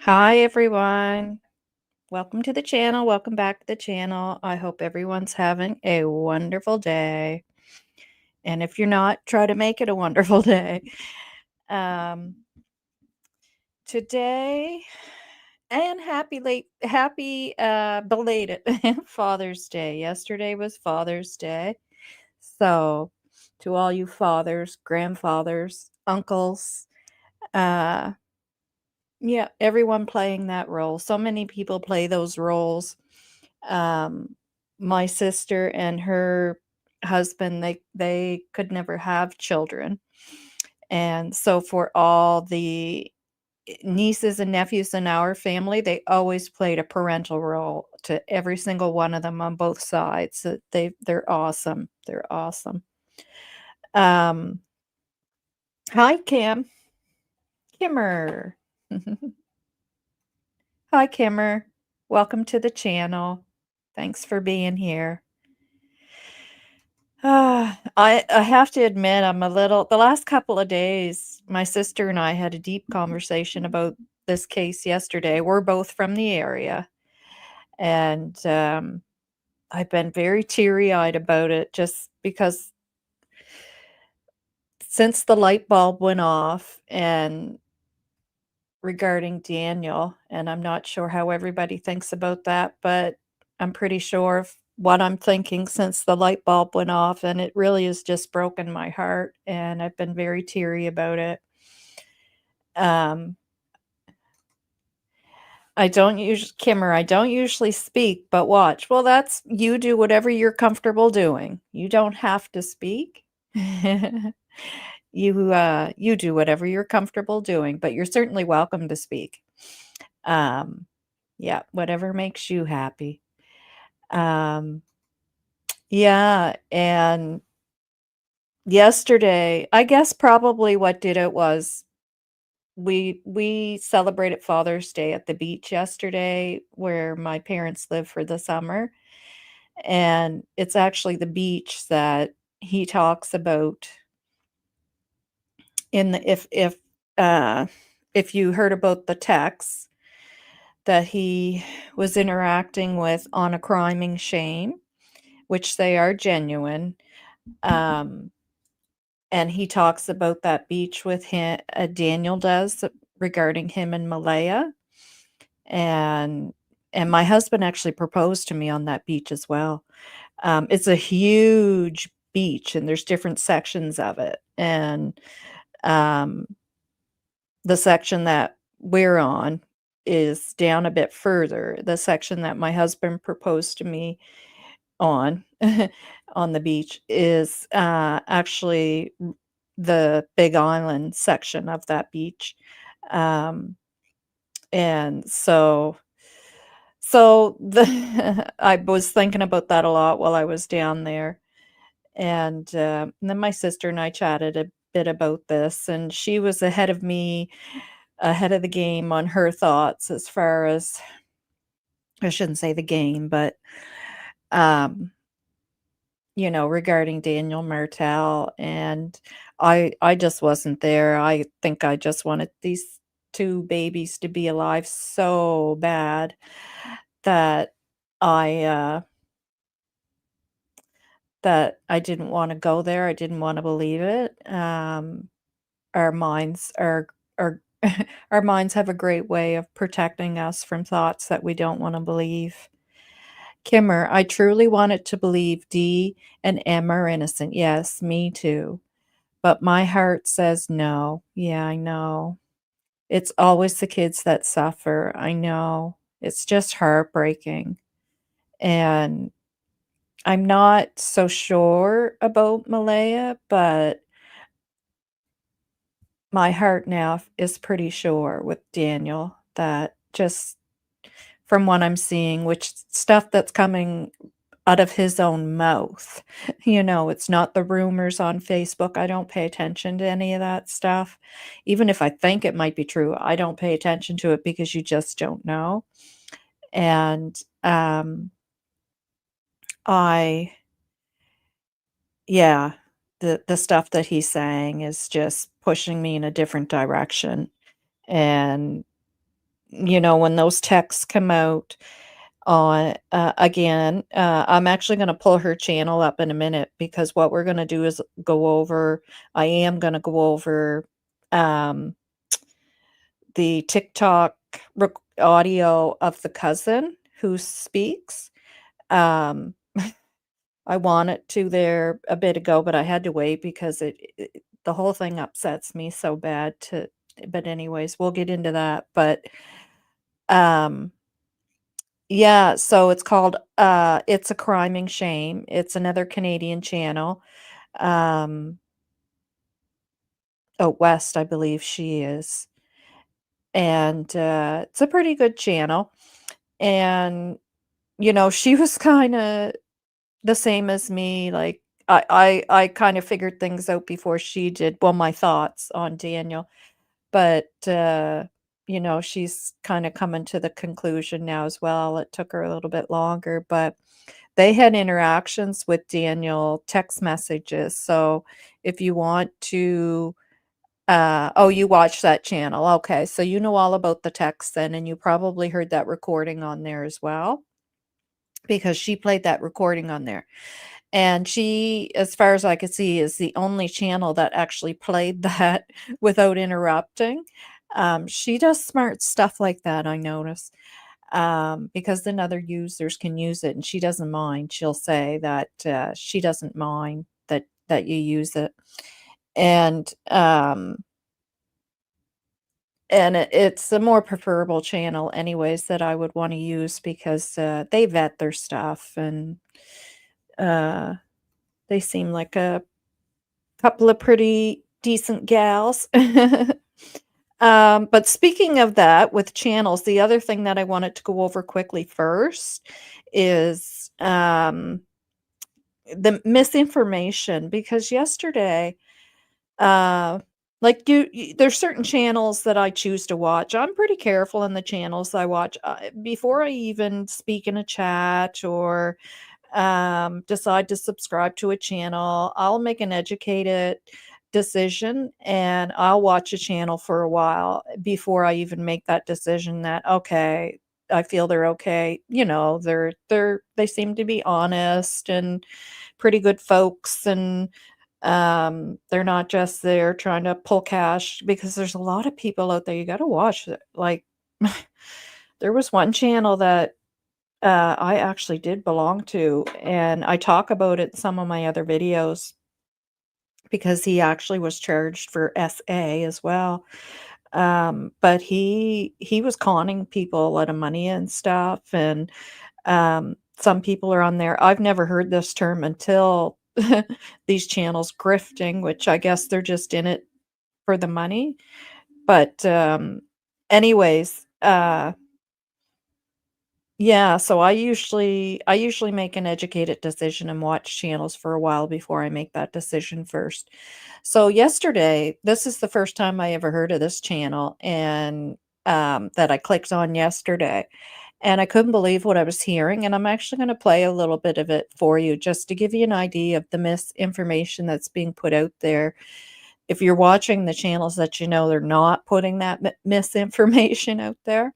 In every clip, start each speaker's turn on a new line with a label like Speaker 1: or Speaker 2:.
Speaker 1: Hi, everyone. Welcome to the channel. Welcome back to the channel. I hope everyone's having a wonderful day. And if you're not, try to make it a wonderful day. Um, Today, and happy belated Father's Day. Yesterday was Father's Day. So, to all you fathers, grandfathers, uncles, uh, yeah, everyone playing that role. So many people play those roles. Um, my sister and her husband, they could never have children. And so for all the nieces and nephews in our family, they always played a parental role to every single one of them on both sides. So they're awesome. They're awesome. Um, Hi, Kimmer. Hi, Kimmer. Welcome to the channel. Thanks for being here. I have to admit, the last couple of days, my sister and I had a deep conversation about this case yesterday. We're both from the area, and I've been very teary-eyed about it just because since the light bulb went off and regarding Daniel, and I'm not sure how everybody thinks about that, but I'm pretty sure of what I'm thinking since the light bulb went off, and it really has just broken my heart, and I've been very teary about it. Um, Kimmer, I don't usually speak, but watch. Well, that's you do whatever you're comfortable doing. You don't have to speak. You do whatever you're comfortable doing, but you're certainly welcome to speak. Um, yeah, whatever makes you happy. Um, yeah, and yesterday, I guess probably what did it was we celebrated Father's Day at the beach yesterday where my parents live for the summer, and it's actually the beach that he talks about in the if you heard about the texts that he was interacting with on a Criming Shame, which they are genuine. Um, and he talks about that beach with him, Daniel does regarding him and Malaya. And my husband actually proposed to me on that beach as well. It's a huge beach and there's different sections of it. And um, the section that we're on is down a bit further. The section that my husband proposed to me on on the beach is actually the Big Island section of that beach. Um, and so I was thinking about that a lot while I was down there. And then my sister and I chatted a bit about this, and she was ahead of me, ahead of the game on her thoughts as far as I shouldn't say the game, but um, regarding Daniel Martell, and I just wasn't there. I think I just wanted these 2 babies to be alive so bad that I, uh that I didn't wanna go there. I didn't wanna believe it. Our minds are our minds have a great way of protecting us from thoughts that we don't wanna believe. Kimmer, I truly wanted to believe Dee and M are innocent. Yes, me too. But my heart says no. Yeah, I know. It's always the kids that suffer. I know. It's just heartbreaking. And I'm not so sure about Malaya, but my heart now is pretty sure with Daniel that just from what I'm seeing, which stuff that's coming out of his own mouth. It's not the rumors on Facebook. I don't pay attention to any of that stuff. Even if I think it might be true, I don't pay attention to it because you just don't know. And I yeah, the stuff that he's saying is just pushing me in a different direction. And when those texts come out on again, I'm actually gonna pull her channel up in a minute because what we're gonna do is I am gonna go over, um, the TikTok audio of the cousin who speaks. Um, I wanted to there a bit ago, but I had to wait because the whole thing upsets me so bad to but anyways, we'll get into that, but, um, yeah, so it's called, It's a Crime and Shame. It's another Canadian channel. Um, West, I believe she is, and, it's a pretty good channel, and, she was kinda the same as me, like, I kind of figured things out before she did, well, my thoughts on Daniel, but, she's kinda coming to the conclusion now as well. It took her a little bit longer, but they had interactions with Daniel text messages, so if you want to, oh, you watch that channel, okay, so you know all about the text then, and you probably heard that recording on there as well, because she played that recording on there. And she, as far as I could see, is the only channel that actually played that without interrupting. She does smart stuff like that, I notice, because then other users can use it, and she doesn't mind. She'll say that she doesn't mind that you use it, and it's a more preferable channel, anyways, that I would want to use because they vet their stuff and uh, they seem like a couple of pretty decent gals. But speaking of that, with channels, the other thing that I wanted to go over quickly first is the misinformation because yesterday, uh, like there's certain channels that I choose to watch. I'm pretty careful in the channels I watch before I even speak in a chat or decide to subscribe to a channel. I'll make an educated decision and I'll watch a channel for a while before I even make that decision that okay, I feel they're okay. They seem to be honest and pretty good folks and they're not just there trying to pull cash because there's a lot of people out there you got to watch like there was one channel that I actually did belong to, and I talk about it in some of my other videos because he actually was charged for SA as well. But he was conning people a lot of money and stuff, and some people are on there. I've never heard this term until these channels grifting, which I guess they're just in it for the money. But anyways, yeah, so I usually make an educated decision and watch channels for a while before I make that decision first. So yesterday, this is the first time I ever heard of this channel and that I clicked on yesterday. And I couldn't believe what I was hearing. And I'm actually going to play a little bit of it for you just to give you an idea of the misinformation that's being put out there. If you're watching the channels that you know they're not putting that misinformation out there,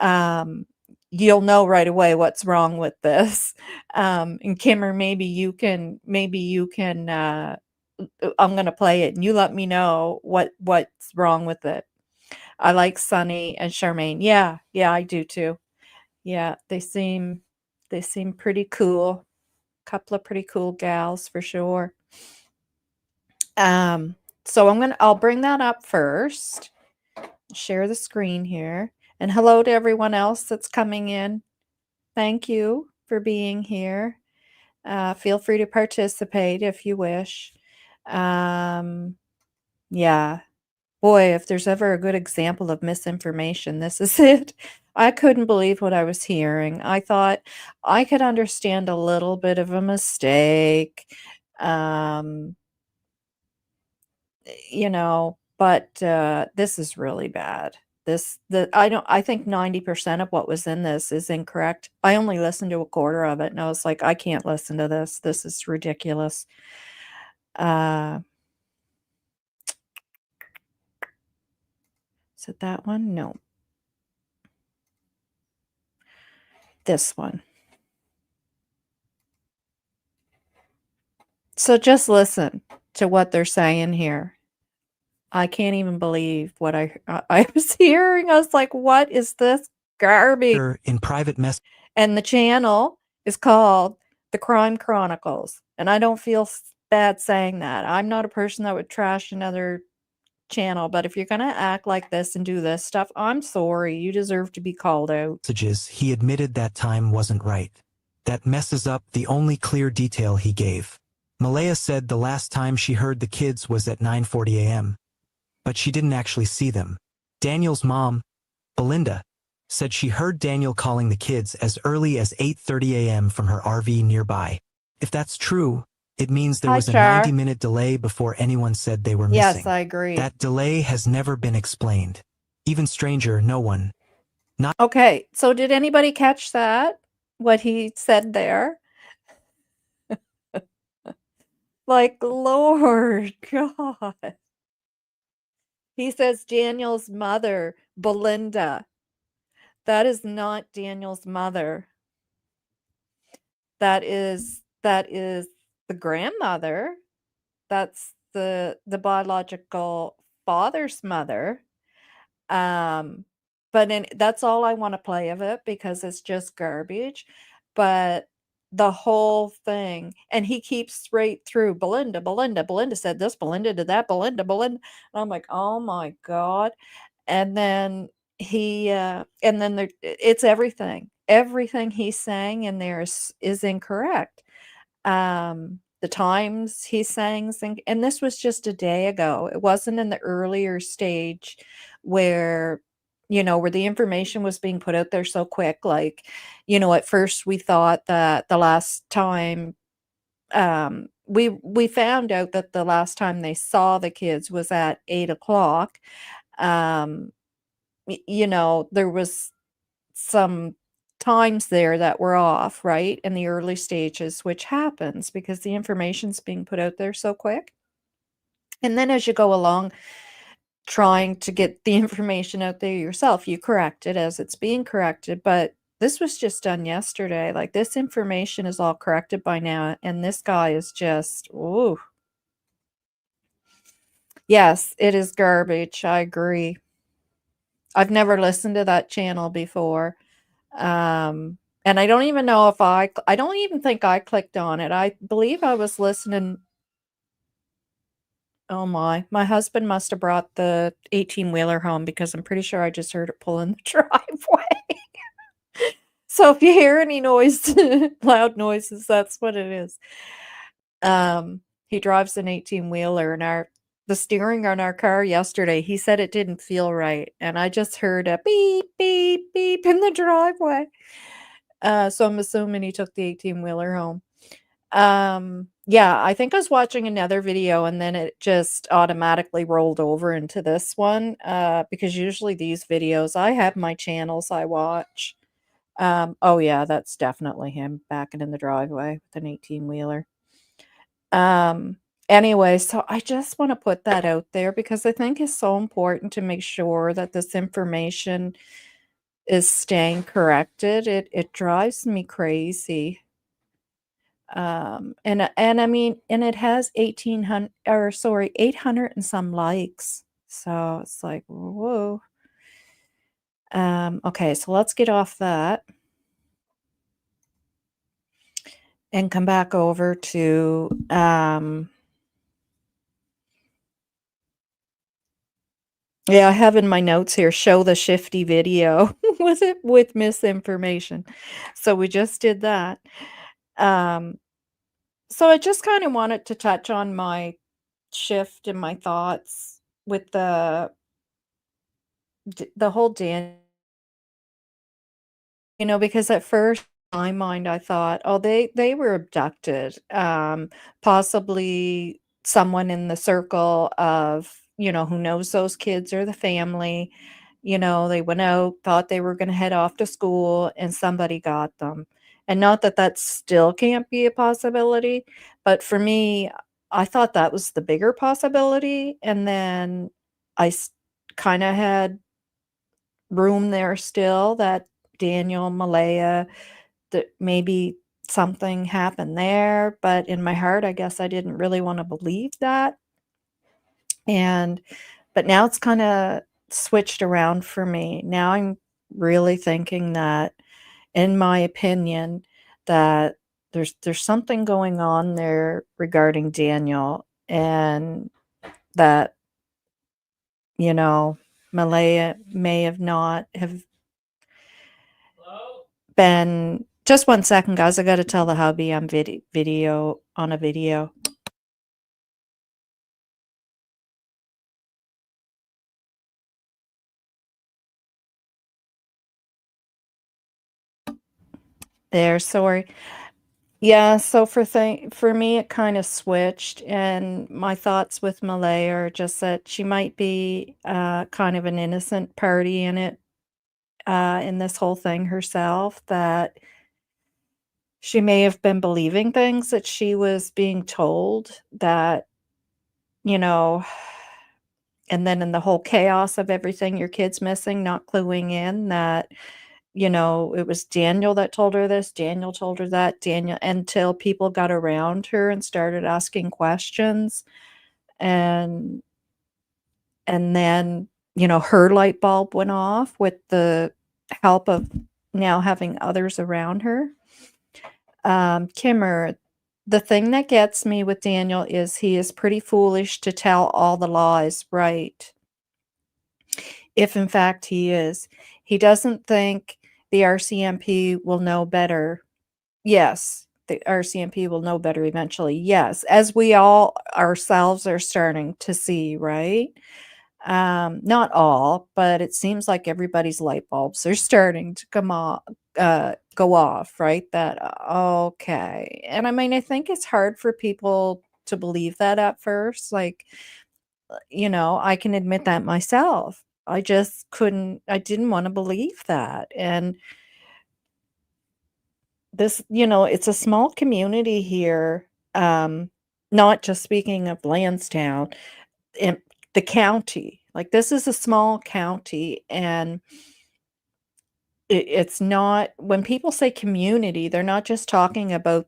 Speaker 1: um, you'll know right away what's wrong with this. And Kimmer, maybe you can I'm gonna play it and you let me know what's wrong with it. I like Sunny and Charmaine. Yeah, yeah, I do too. Yeah, they seem pretty cool. Couple of pretty cool gals for sure. Um, so I'll bring that up first. Share the screen here. And hello to everyone else that's coming in. Thank you for being here. Feel free to participate if you wish. Um, yeah. Boy, if there's ever a good example of misinformation, this is it. I couldn't believe what I was hearing. I thought I could understand a little bit of a mistake. Um, but this is really bad. I think 90% of what was in this is incorrect. I only listened to a quarter of it and I was like, I can't listen to this. This is ridiculous. Uh, is it that one? No. This one. So just listen to what they're saying here. I can't even believe what I was hearing. I was like, "What is this garbage?"
Speaker 2: In private mess.
Speaker 1: And the channel is called The Crime Chronicles, and I don't feel bad saying that. I'm not a person that would trash another channel, but if you're gonna act like this and do this stuff, I'm sorry. You deserve to be called out.
Speaker 2: Messages, he admitted that time wasn't right. That messes up the only clear detail he gave. Malaya said the last time she heard the kids was at 9:40 a.m., but she didn't actually see them. Daniel's mom, Belinda, said she heard Daniel calling the kids as early as 8:30 a.m. from her RV nearby. If that's true, it means there
Speaker 1: Hi,
Speaker 2: was a
Speaker 1: Char.
Speaker 2: 90-minute delay before anyone said they were
Speaker 1: Yes,
Speaker 2: missing.
Speaker 1: I agree.
Speaker 2: That delay has never been explained. Even stranger, no one.
Speaker 1: Okay, so did anybody catch that? What he said there? Like, Lord God. He says Daniel's mother, Belinda. That is not Daniel's mother. That is the grandmother. That's the biological father's mother. But that's all I want to play of it because it's just garbage. But the whole thing, and he keeps right through Belinda, Belinda, Belinda said this, Belinda did that, Belinda. And I'm like, oh my God. And then and then it's everything. Everything he's saying in there is incorrect. The times he sang, and this was just a day ago. It wasn't in the earlier stage where, where the information was being put out there so quick. Like, at first we thought that the last time, we found out that the last time they saw the kids was at 8 o'clock. Um, there was some times there that were off, right, in the early stages, which happens because the information's being put out there so quick. And then as you go along trying to get the information out there yourself, you correct it as it's being corrected. But this was just done yesterday. Like, this information is all corrected by now, and this guy is just, ooh. Yes, it is garbage. I agree. I've never listened to that channel before. And I don't even know if I don't even think I clicked on it. I believe I was listening. Oh my husband must have brought the 18-wheeler home because I'm pretty sure I just heard it pull in the driveway. So if you hear any noise, loud noises, that's what it is. He drives an 18-wheeler, and the steering on our car yesterday, he said it didn't feel right, and I just heard a beep, beep, beep in the driveway. So I'm assuming he took the 18-wheeler home. Yeah, I think I was watching another video and then it just automatically rolled over into this one, because usually these videos, I have my channels I watch. Oh yeah, that's definitely him backing in the driveway with an 18-wheeler. Um, anyway, so I just want to put that out there because I think it's so important to make sure that this information is staying corrected. It drives me crazy. And I mean, and it has 1,800, or sorry, 800 and some likes. So it's like, whoa. Okay, so let's get off that and come back over to yeah, I have in my notes here, show the shifty video with misinformation. So we just did that. Um, so I just kind of wanted to touch on my shift in my thoughts with the whole Dan. Because at first, in my mind, I thought, "Oh, they were abducted." Possibly someone in the circle of, who knows those kids or the family, they went out, thought they were gonna head off to school, and somebody got them. And not that that still can't be a possibility, but for me, I thought that was the bigger possibility, and then I kinda had room there still that Daniel, Malaya, that maybe something happened there, but in my heart, I guess I didn't really wanna believe that, and but now it's kinda switched around for me. Now I'm really thinking that, in my opinion, that there's something going on there regarding Daniel, and that, you know, Malaya may have not have been. Just one second, guys, I gotta tell the hubby I'm video on a video. There, sorry. Yeah, so for me, it kind of switched, and my thoughts with Malay are just that she might be kind of an innocent party in it, in this whole thing herself, that she may have been believing things that she was being told that, you know, and then in the whole chaos of everything, your kid's missing, not cluing in that, it was Daniel that told her this, Daniel told her that, Daniel, until people got around her and started asking questions, and then, her light bulb went off with the help of now having others around her. Kimmer, the thing that gets me with Daniel is he is pretty foolish to tell all the lies, right? If in fact he is. He doesn't think the RCMP will know better. Yes, the RCMP will know better eventually. Yes, as we all ourselves are starting to see, right? Not all, but it seems like everybody's light bulbs are starting to go off, right? That okay. And I mean, I think it's hard for people to believe that at first. Like, I can admit that myself. I just couldn't, I didn't want to believe that. And this, it's a small community here. Not just speaking of Lansdowne, in the county. Like, this is a small county, and it's not, when people say community, they're not just talking about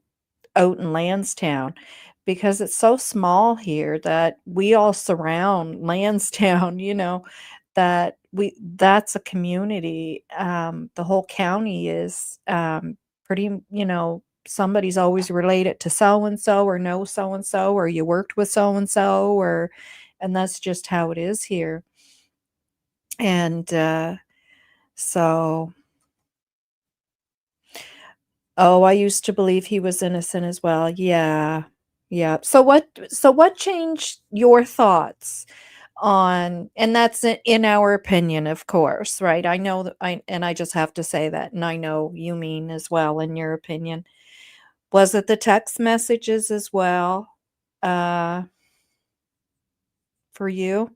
Speaker 1: out in Lansdowne, because it's so small here that we all surround Lansdowne, that that's a community. The whole county is pretty, somebody's always related to so and so, or know so and so, or you worked with so and so, and that's just how it is here. And so Oh, I used to believe he was innocent as well. Yeah. Yeah. So what changed your thoughts on, and that's in our opinion, of course, right? I know that I just have to say that, and I know you mean as well in your opinion. Was it the text messages as well, uh, for you?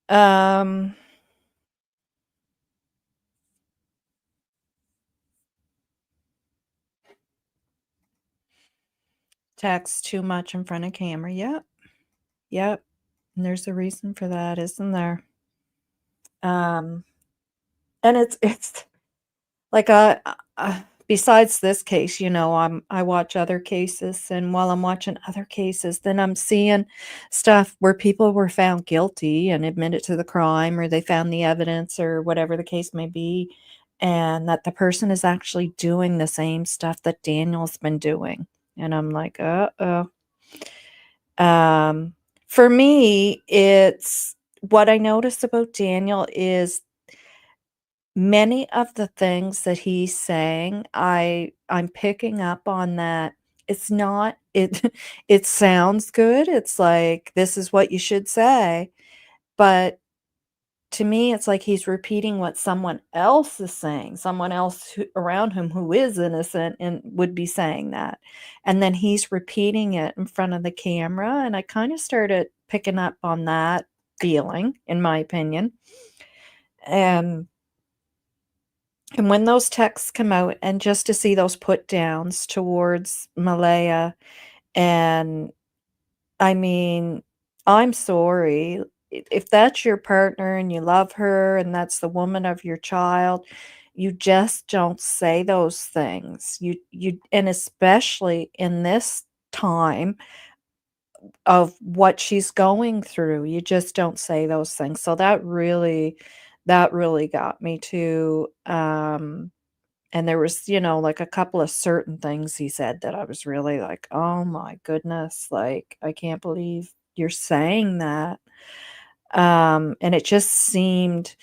Speaker 1: Um, Text too much in front of camera. Yep. Yep. And there's a reason for that, isn't there? Um, and it's like, besides this case, I watch other cases, and while I'm watching other cases, then I'm seeing stuff where people were found guilty and admitted to the crime, or they found the evidence, or whatever the case may be, and that the person is actually doing the same stuff that Daniel's been doing. And I'm like, uh-oh. Um, for me, it's what I notice about Daniel is many of the things that he's saying, I'm picking up on that. It's not it it sounds good. It's like, this is what you should say, but to me, it's like he's repeating what someone else is saying, someone else around him who is innocent and would be saying that. And then he's repeating it in front of the camera. And I kind of started picking up on that, feeling, in my opinion. And, And when those texts come out and just to see those put downs towards Malaya, and I mean, I'm sorry. If that's your partner and you love her and that's the woman of your child, you just don't say those things. And especially in this time of what she's going through, you just don't say those things. So that really got me too. And there was, like a couple of certain things he said that I was really like, "Oh my goodness, like, I can't believe you're saying that." And it just seemed,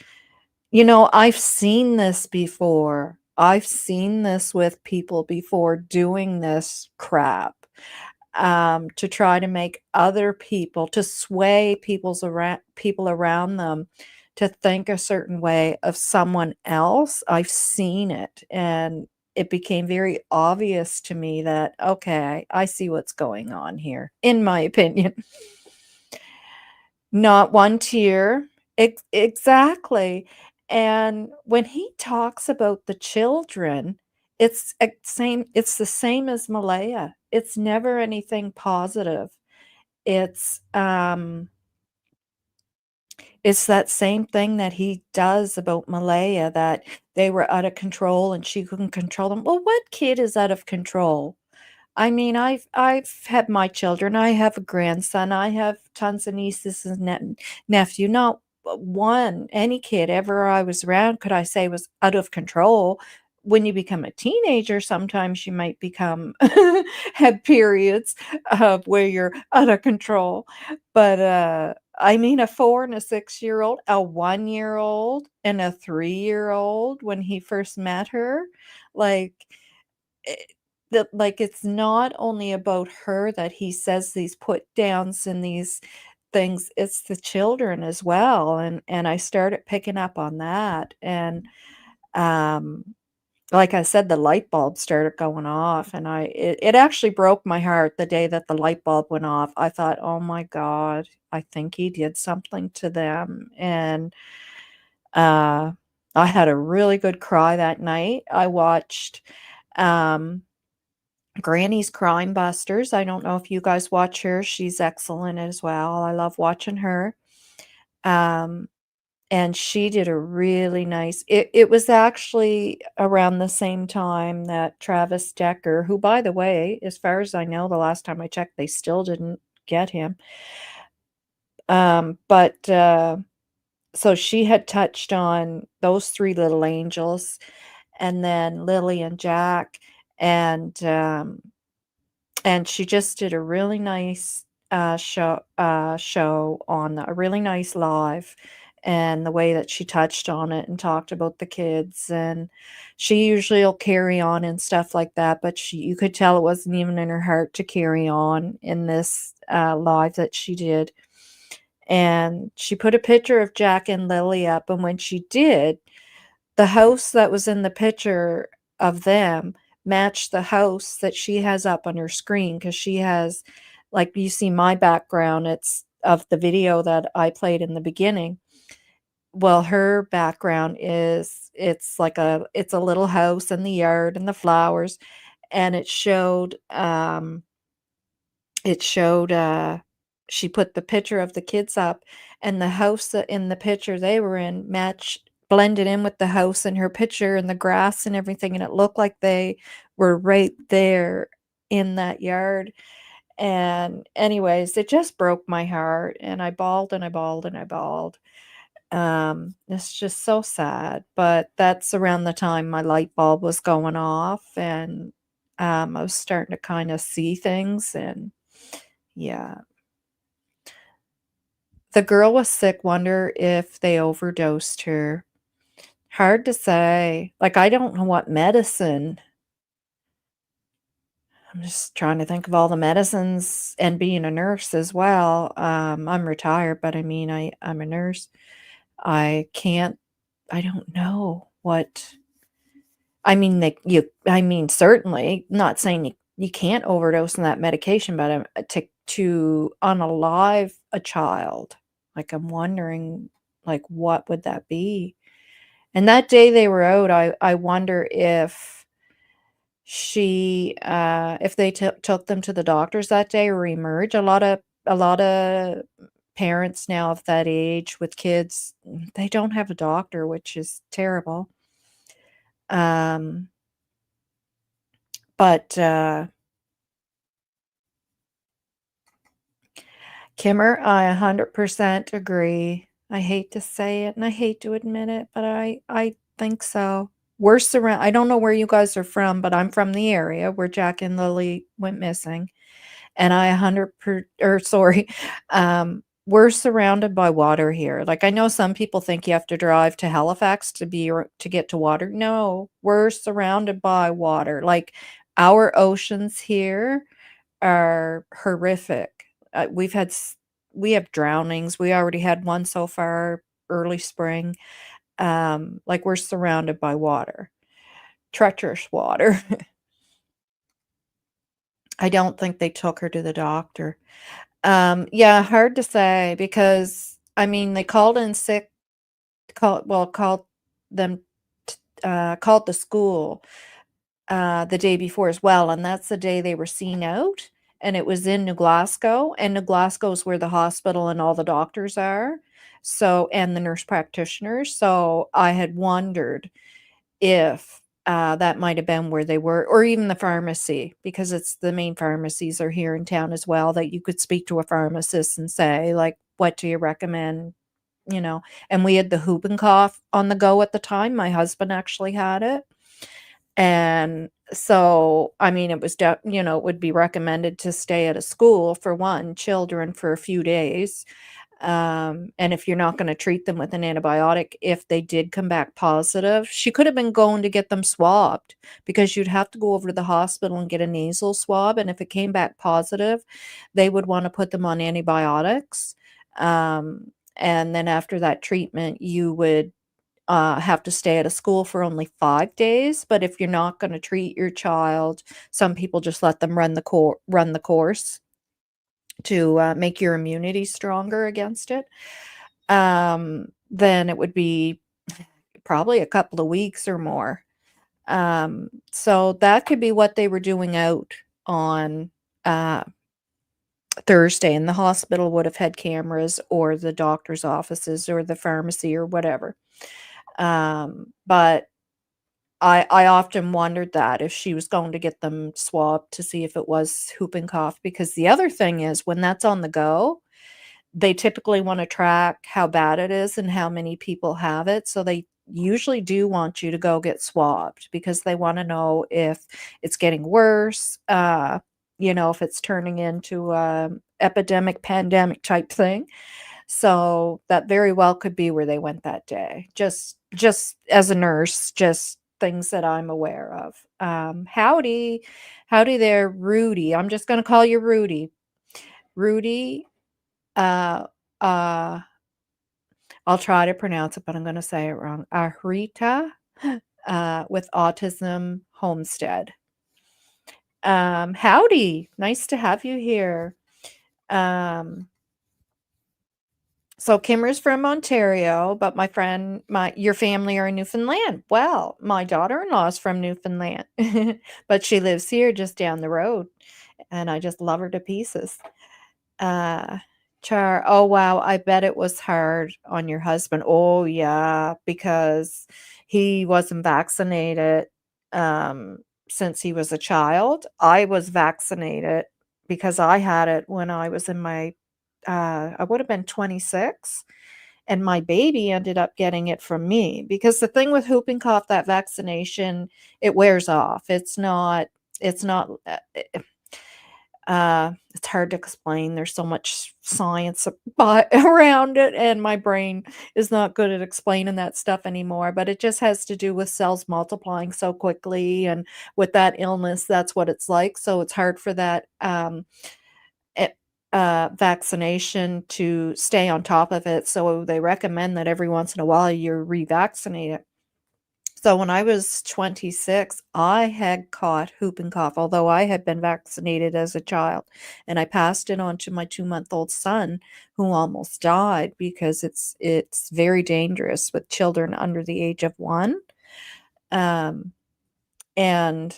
Speaker 1: I've seen this before. I've seen this with people before doing this crap, to try to make other people, to sway people around them to think a certain way of someone else. I've seen it, and it became very obvious to me that, okay, I see what's going on here, in my opinion. Not one tear. Exactly. And when he talks about the children, it's the same as Malaya. It's never anything positive. It's, um it's that same thing that he does about Malaya, that they were out of control and she couldn't control them. Well, what kid is out of control? I mean, I've had my children. I have a grandson. I have tons of nieces and nephew. Not one, any kid ever I was around could I say was out of control. When you become a teenager, sometimes you might become have periods of where you're out of control. But I mean, a 4 and a 6-year-old, a 1-year-old, and a 3-year-old when he first met her, like it's not only about her that he says these put downs and these things, it's the children as well, and I started picking up on that, and, um, like I said, the light bulb started going off, and it actually broke my heart the day that the light bulb went off. I thought, "Oh my god, I think he did something to them," and, uh, I had a really good cry that night. I watched, um Granny's Crime Busters. I don't know if you guys watch her. She's excellent as well. I love watching her. Um, and she did a really nice it was actually around the same time that Travis Decker, who, by the way, as far as I know, the last time I checked, they still didn't get him. But so she had touched on those 3 little angels, and then Lily and Jack, and and she just did a really nice, show on a really nice live, and the way that she touched on it and talked about the kids, and she usually will carry on and stuff like that, but you could tell it wasn't even in her heart to carry on in this, live that she did, and she put a picture of Jack and Lily up, and when she did, the house that was in the picture of them matched the house that she has up on her screen, because she has, like, you see my background, it's of the video that I played in the beginning. Well, her background is it's a little house in the yard and the flowers, and it showed, she put the picture of the kids up, and the house that in the picture they were in matched blended in with the house in her picture and the grass and everything, and it looked like they were right there in that yard, and anyways, it just broke my heart, and I bawled, and I bawled, and I bawled. It's just so sad, but that's around the time my light bulb was going off, and, I was starting to kinda see things, and yeah. The girl was sick, wonder if they overdosed her. Hard to say. Like, I don't know what medicine. I'm just trying to think of all the medicines and being a nurse as well. I'm retired, but I mean, I'm a nurse. I can't I don't know what I mean, certainly, not saying you can't overdose on that medication, but, to unalive a child, like, I'm wondering, like, what would that be? And that day they were out, I wonder if they took them to the doctors that day or emerge. A lot of parents now of that age with kids, they don't have a doctor, which is terrible. Um, but Kimmer, I 100% agree. I hate to say it and I hate to admit it, but I think so. I don't know where you guys are from, but I'm from the area where Jack and Lily went missing. And I 100 per or sorry, we're surrounded by water here. Like, I know some people think you have to drive to Halifax to get to water. No, we're surrounded by water. Like, our oceans here are horrific. We have drownings. We already had one so far early spring. Like, we're surrounded by water, treacherous water. I don't think they took her to the doctor. Yeah, hard to say because I mean they called in sick, called them, called the school the day before as well, and that's the day they were seen out, and it was in New Glasgow, and New Glasgow is where the hospital and all the doctors are, so and the nurse practitioners. So I had wondered if, that might have been where they were, or even the pharmacy, because it's the main pharmacies are here in town as well, that you could speak to a pharmacist and say, like, "What do you recommend?" You know? And we had the whooping cough on the go at the time, my husband actually had it, and so, I mean, it was it would be recommended to stay at a school for 1, children for a few days, and if you're not gonna treat them with an antibiotic, if they did come back positive, she could have been going to get them swabbed because you'd have to go over to the hospital and get a nasal swab, and if it came back positive, they would wanna put them on antibiotics, and then after that treatment, you would, have to stay at a school for only 5 days, but if you're not gonna treat your child, some people just let them run the course to, make your immunity stronger against it. Then it would be probably a couple of weeks or more. So that could be what they were doing out on, uh, Thursday, and the hospital would have had cameras or the doctor's offices or the pharmacy or whatever. But I often wondered that if she was going to get them swabbed to see if it was whooping cough, because the other thing is when that's on the go, they typically wanna track how bad it is and how many people have it, so they usually do want you to go get swabbed because they wanna know if it's getting worse, if it's turning into a epidemic, pandemic type thing. So, that very well could be where they went that day. Just as a nurse, just things that I'm aware of. Howdy. Howdy there, Rudy. I'm just gonna call you Rudy. Rudy, uh, uh, I'll try to pronounce it, but I'm gonna say it wrong. Ahrita, with Autism Homestead. Howdy. Nice to have you here. Um So Kimmer's from Ontario, but your family are in Newfoundland. Well, my daughter-in-law is from Newfoundland, but she lives here just down the road, and I just love her to pieces. Uh, oh wow, I bet it was hard on your husband. Oh yeah, because he wasn't vaccinated um since he was a child. I was vaccinated because I had it when I was in my I would have been 26, and my baby ended up getting it from me because the thing with whooping cough, that vaccination, it wears off. It's not it's hard to explain. There's so much science around it, and my brain is not good at explaining that stuff anymore. But it just has to do with cells multiplying so quickly, and with that illness, that's what it's like. So it's hard for that eh, vaccination to stay on top of it. So they recommend that every once in a while you're revaccinated. So when I was 26, I had caught whooping cough, although I had been vaccinated as a child, and I passed it on to my 2-month-old son, who almost died because it's very dangerous with children under the age of 1. Um, and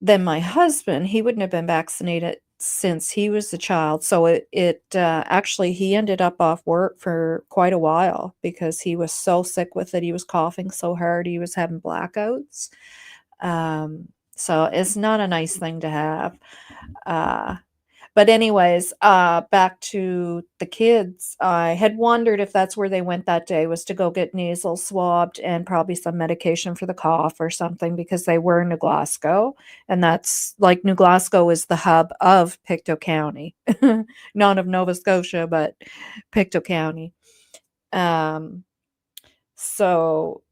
Speaker 1: then my husband, he wouldn't have been vaccinated since he was a child, so actually, he ended up off work for quite a while because he was so sick with it, he was coughing so hard, he was having blackouts. So it's not a nice thing to have. Uh, but anyways, back to the kids. I had wondered if that's where they went that day, was to go get nasal swabbed and probably some medication for the cough or something, because they were in New Glasgow, and that's like, New Glasgow is the hub of Pictou County. Not of Nova Scotia, but Pictou County. Um, so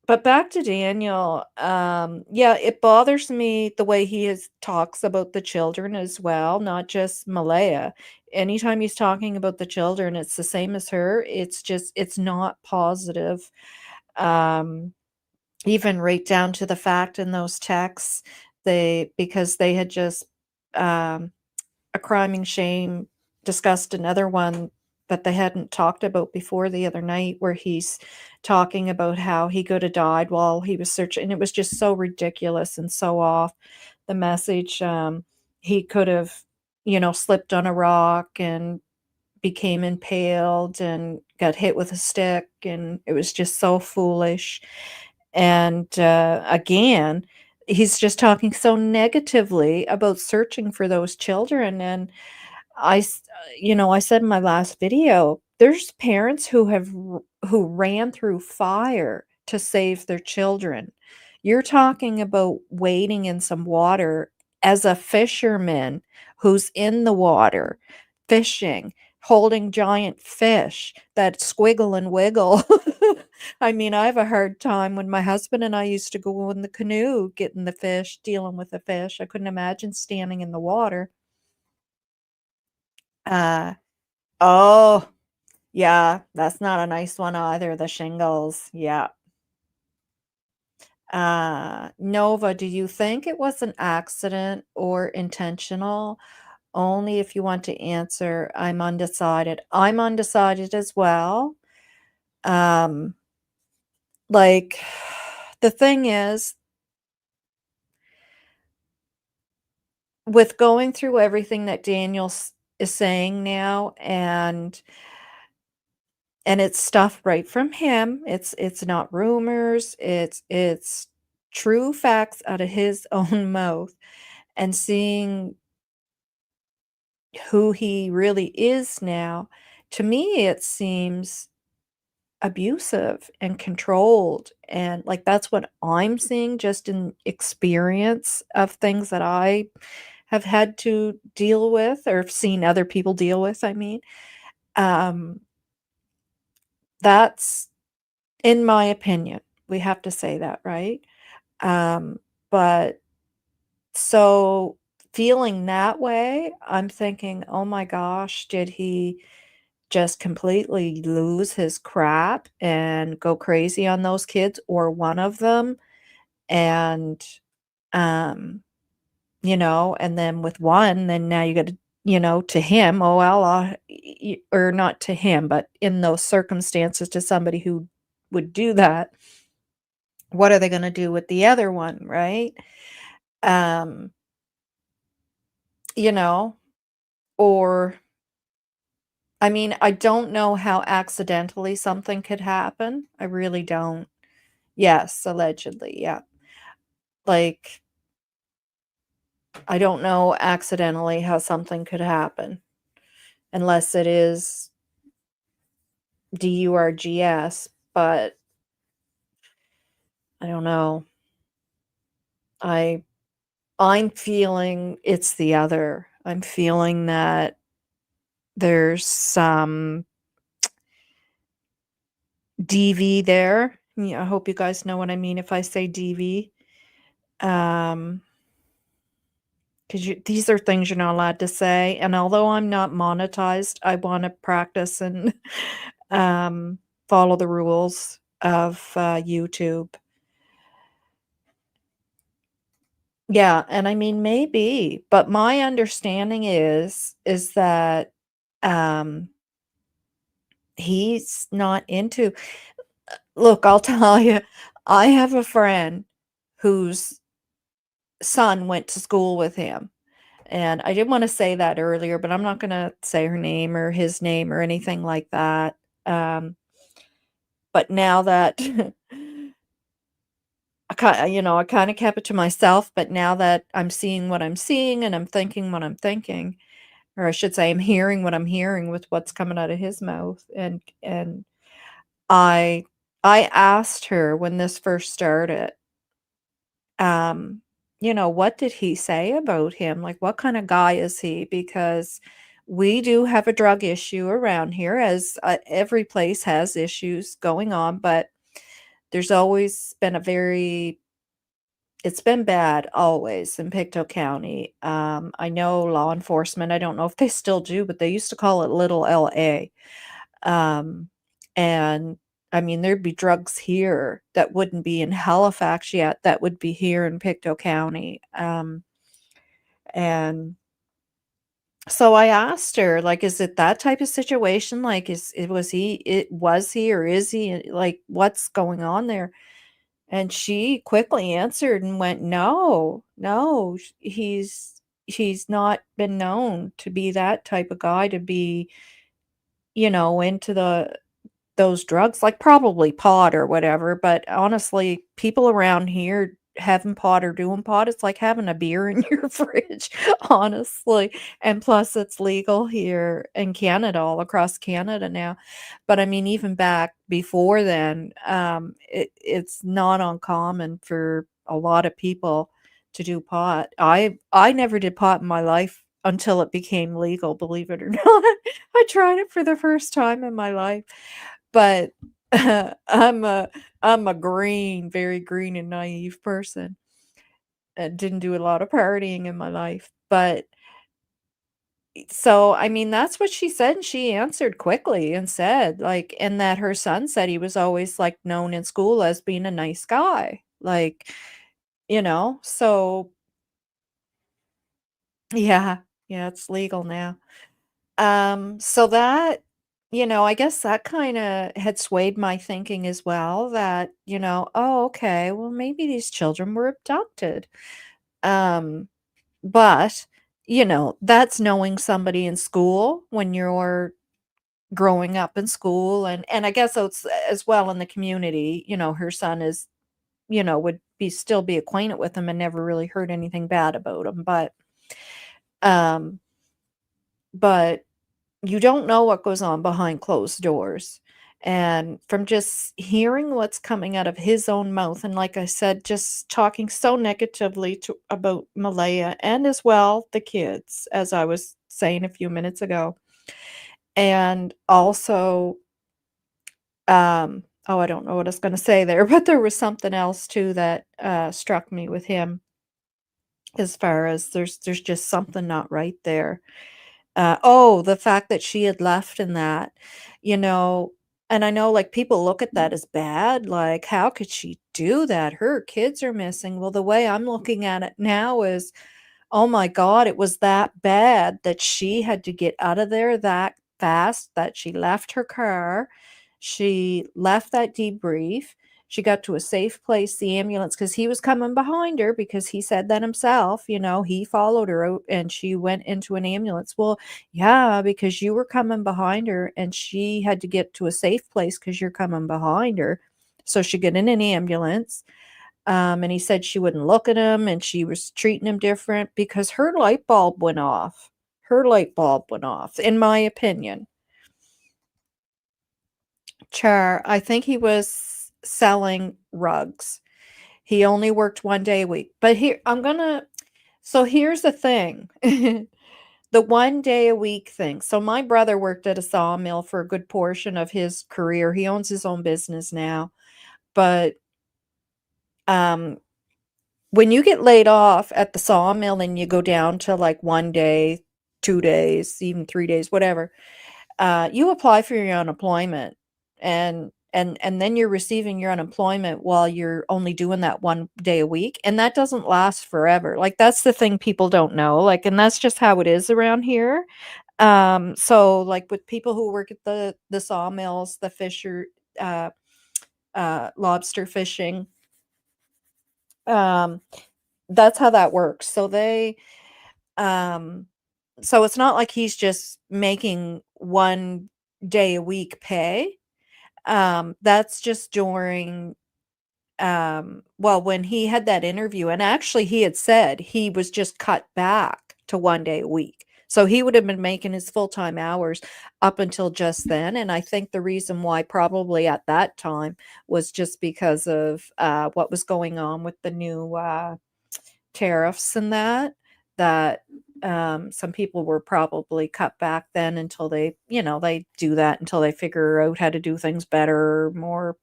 Speaker 1: but back to Daniel, yeah, it bothers me the way talks about the children as well, not just Malaya. Anytime he's talking about the children, it's the same as her. It's not positive. Um, Even right down to the fact in those texts, because they had just, um, a crime and shame discussed another one that they hadn't talked about before the other night, where he's talking about how he could have died while he was searching, and it was just so ridiculous and so off the message. He could have, slipped on a rock and became impaled and got hit with a stick, and it was just so foolish. And again, he's just talking so negatively about searching for those children. And I said in my last video, there's parents who ran through fire to save their children. You're talking about wading in some water as a fisherman who's in the water fishing, holding giant fish that squiggle and wiggle. I mean, I have a hard time when my husband and I used to go in the canoe getting the fish, dealing with the fish. I couldn't imagine standing in the water. Uh, oh, yeah, that's not a nice one either, the shingles, yeah. Nova, do you think it was an accident or intentional? Only if you want to answer. I'm undecided. I'm undecided as well. Um, like, the thing is, with going through everything that is saying now, and it's stuff right from him. It's not rumors. It's true facts out of his own mouth, and seeing who he really is now, to me it seems abusive and controlled, and like, that's what I'm seeing just in experience of things that I have had to deal with, or have seen other people deal with, I mean. Um, that's In my opinion, we have to say that, right? But so, feeling that way, I'm thinking, "Oh my gosh, did he just completely lose his crap and go crazy on those kids, or one of them?" And, um, and then with one, then now you gotta, to him, oh, well, or not to him, but in those circumstances, to somebody who would do that, what are they gonna do with the other one, right? Um, you know, or I mean, I don't know how accidentally something could happen. I really don't. Yes, allegedly, yeah. Like, I don't know accidentally how something could happen, unless it is DURGS, but I don't know. I I'm feeling it's the other. I'm feeling that there's some DV there. Yeah, I hope you guys know what I mean if I say DV. Um, 'Cause these are things you're not allowed to say, and although I'm not monetized, I wanna practice and, um, follow the rules of, YouTube. Yeah, and I mean, maybe, but my understanding is that, um, he's not into look, I'll tell you, I have a friend whose son went to school with him, and I didn't wanna say that earlier, but I'm not gonna say her name or his name or anything like that, but now that I kinda kept it to myself, but now that I'm seeing what I'm seeing and I'm thinking what I'm thinking, or I should say I'm hearing what I'm hearing with what's coming out of his mouth, and I I asked her when this first started, um, "What did he say about him? Like, what kinda guy is he?" Because we do have a drug issue around here, as, every place has issues going on, but there's always been a very it's been bad always in Pictou County. I know law enforcement, I don't know if they still do, but they used to call it Little LA. Um, and I mean, there'd be drugs here that wouldn't be in Halifax yet, that would be here in Pictou County. And so I asked her, like, is it that type of situation? Like, was he or is he like, what's going on there? And she quickly answered and went, "No, no, he's not been known to be that type of guy to be, into those drugs, like, probably pot or whatever, but honestly, people around here having pot or doing pot, it's like having a beer in your fridge, honestly, and plus it's legal here in Canada, all across Canada now, but I mean, even back before then, it's not uncommon for a lot of people to do pot. I never did pot in my life until it became legal, believe it or not. I tried it for the first time in my life. But I'm a very green and naive person, and didn't do a lot of partying in my life, but so, I mean, that's what she said, and she answered quickly and said, like and that her son said he was always, like, known in school as being a nice guy, like, so yeah, yeah, it's legal now. So that, I guess that kinda had swayed my thinking as well that, "Oh, okay, well, maybe these children were abducted." Um, but, that's knowing somebody in school when you're growing up in school, and I guess it's as well in the community, her son is would still be acquainted with him and never really heard anything bad about him, um, but you don't know what goes on behind closed doors. And from just hearing what's coming out of his own mouth, and like I said, just talking so negatively about Malaya and as well the kids, as I was saying a few minutes ago. And also, oh, I don't know what I was going to say there, but there was something else too that struck me with him as far as there's just something not right there. Oh, the fact that she had left and that, you know and I know, like, people look at that as bad, like, "How could she do that? Her kids are missing." Well, the way I'm looking at it now is, oh my god, it was that bad that she had to get out of there that fast, that she left her car, she left that debrief, she got to a safe place, the ambulance, because he was coming behind her because he said that himself, he followed her out and she went into an ambulance. Well, yeah, because you were coming behind her and she had to get to a safe place because 'cause you're coming behind her. So she got in an ambulance. And he said she wouldn't look at him and she was treating him different because her light bulb went off. Her light bulb went off, in my opinion. Char, I think he was selling rugs. He only worked 1 day a week. But here, so here's the thing. The 1 day a week thing. So my brother worked at a sawmill for a good portion of his career. He owns his own business now. But um when you get laid off at the sawmill and you go down to, like, 1 day, 2 days, even 3 days, whatever, you apply for your unemployment, and and then you're receiving your unemployment while you're only doing that 1 day a week, and that doesn't last forever. Like, that's the thing people don't know, like, and that's just how it is around here. So, like, with people who work at the sawmills, the fisher uh, lobster fishing, um, that's how that works. Um so it's not like he's just making 1 day a week pay. That's just during well, when he had that interview, and actually he had said he was just cut back to 1 day a week. So he would have been making his full-time hours up until just then, and I think the reason why probably at that time was just because of, what was going on with the new, tariffs and that some people were probably cut back then until they do that until they figure out how to do things better, more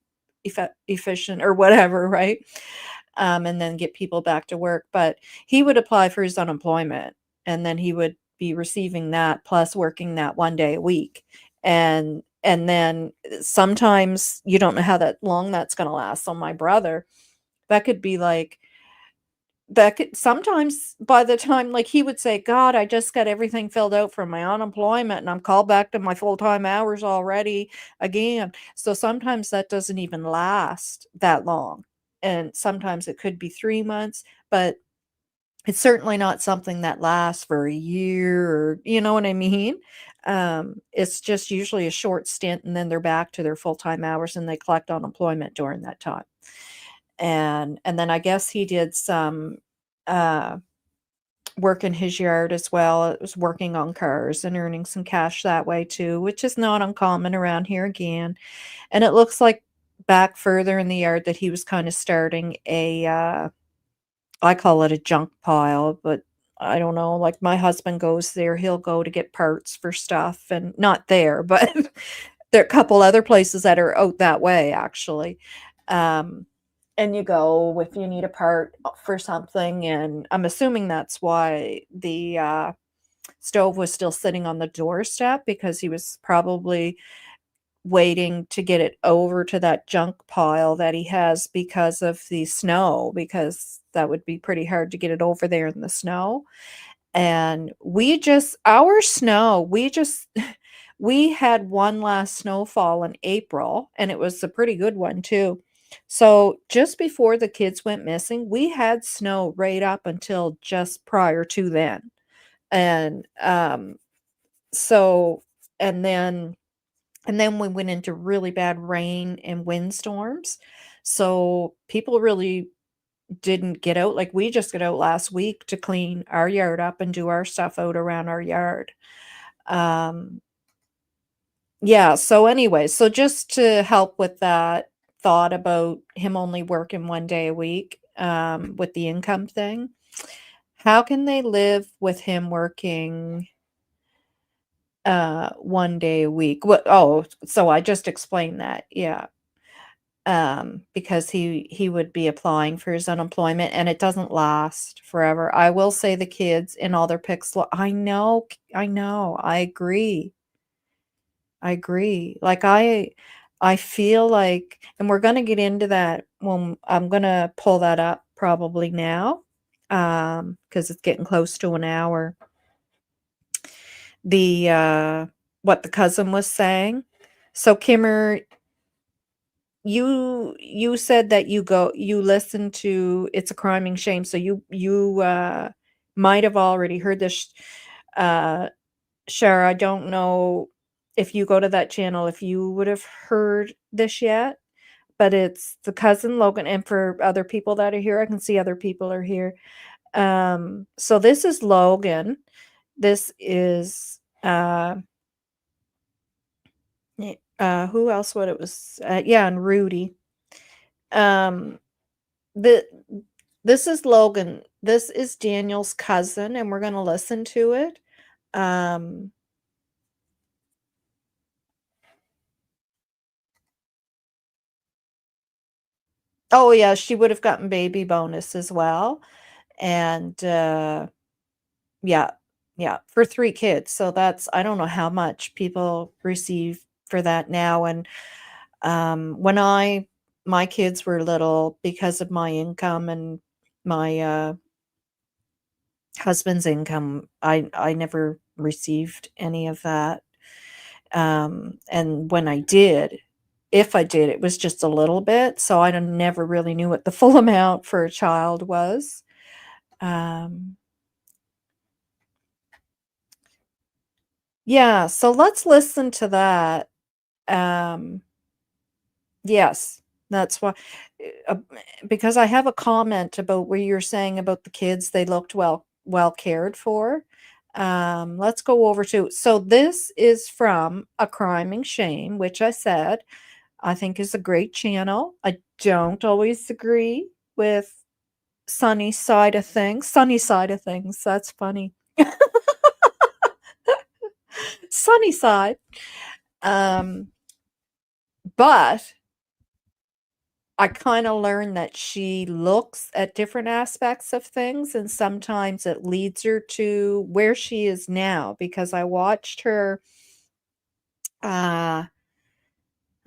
Speaker 1: efficient or whatever, right? And then get people back to work. But he would apply for his unemployment, and then he would be receiving that plus working that 1 day a week. And then sometimes you don't know how that long that's going to last. So my brother, that could be like that could sometimes by the time, like, he would say, "God, I just got everything filled out for my unemployment, and I'm called back to my full-time hours already again." So sometimes that doesn't even last that long, and sometimes it could be 3 months, but it's certainly not something that lasts for a year, or you know what I mean? It's just usually a short stint, and then they're back to their full-time hours, and they collect unemployment during that time. And then I guess he did some, uh, work in his yard as well. It was working on cars and earning some cash that way too, which is not uncommon around here again. And it looks like back further in the yard that he was kinda starting I call it a junk pile, but I don't know, like, my husband goes there, he'll go to get parts for stuff, and not there, but there are a couple other places that are out that way, actually. Um, and you go if you need a part for something, and I'm assuming that's why the, stove was still sitting on the doorstep, because he was probably waiting to get it over to that junk pile that he has because of the snow, because that would be pretty hard to get it over there in the snow. And we just we had one last snowfall in April, and it was a pretty good one too. So just before the kids went missing, we had snow right up until just prior to then. And so and then and then we went into really bad rain and windstorms. So people really didn't get out. Like, we just got out last week to clean our yard up and do our stuff out around our yard. Um, yeah, so anyway, so just to help with that thought about him only working 1 day a week, with the income thing, how can they live with him working 1 day a week? So I just explained that, yeah. Because he would be applying for his unemployment, and it doesn't last forever. I will say the kids in all their pics I know, I agree. Like, I feel like, and we're gonna get into that when I'm gonna pull that up probably now, because it's getting close to an hour. The, what the cousin was saying. So, Kimmer, you said that you listen to It's a Crime and Shame, so you might have already heard this, uh, Shara. I don't know if you go to that channel, if you would have heard this yet, but it's the Cousin Logan, and for other people that are here, I can see other people are here. So this is Logan. This is, who else would it was? Yeah, and Rudy. Um, the This is Logan. This is Daniel's cousin, and we're gonna listen to it. Um, oh yeah, she would have gotten baby bonus as well. And yeah, yeah, for 3 kids. So that's I don't know how much people receive for that now. And When my kids were little, because of my income and my husband's income, I never received any of that. And when I did, if I did, it was just a little bit, so I never really knew what the full amount for a child was. Yeah, so let's listen to that. Um, yes, that's why, uh, because I have a comment about where you're saying about the kids, they looked well cared for. Let's go over to, so this is from A Crime and Shame, which I said I think is a great channel. I don't always agree with Sunny side of things. Sunny side of things. That's funny. Sunny side. Um, but I kind of learned that she looks at different aspects of things, and sometimes it leads her to where she is now, because I watched her, I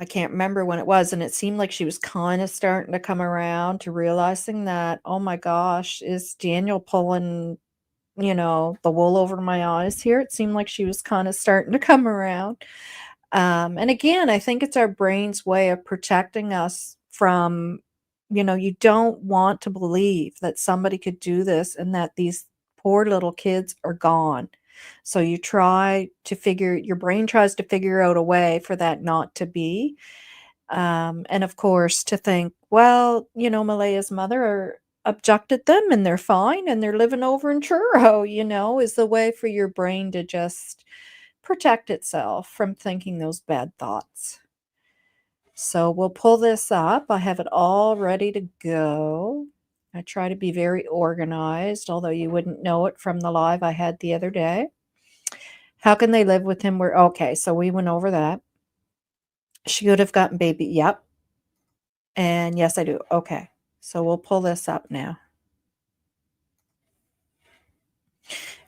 Speaker 1: can't remember when it was, and it seemed like she was kind of starting to come around to realizing that, oh my gosh, is Daniel pulling, the wool over my eyes here? It seemed like she was kind of starting to come around. And again, I think it's our brain's way of protecting us from, you don't want to believe that somebody could do this and that these poor little kids are gone. So your brain tries to figure out a way for that not to be. And of course, to think, well, Malaya's mother abducted them and they're fine and they're living over in Truro, is the way for your brain to just protect itself from thinking those bad thoughts. So we'll pull this up. I have it all ready to go. I try to be very organized, although you wouldn't know it from the live I had the other day. How can they live with him? Okay, so we went over that. She could have gotten baby. Yep. And yes, I do. Okay. So we'll pull this up now.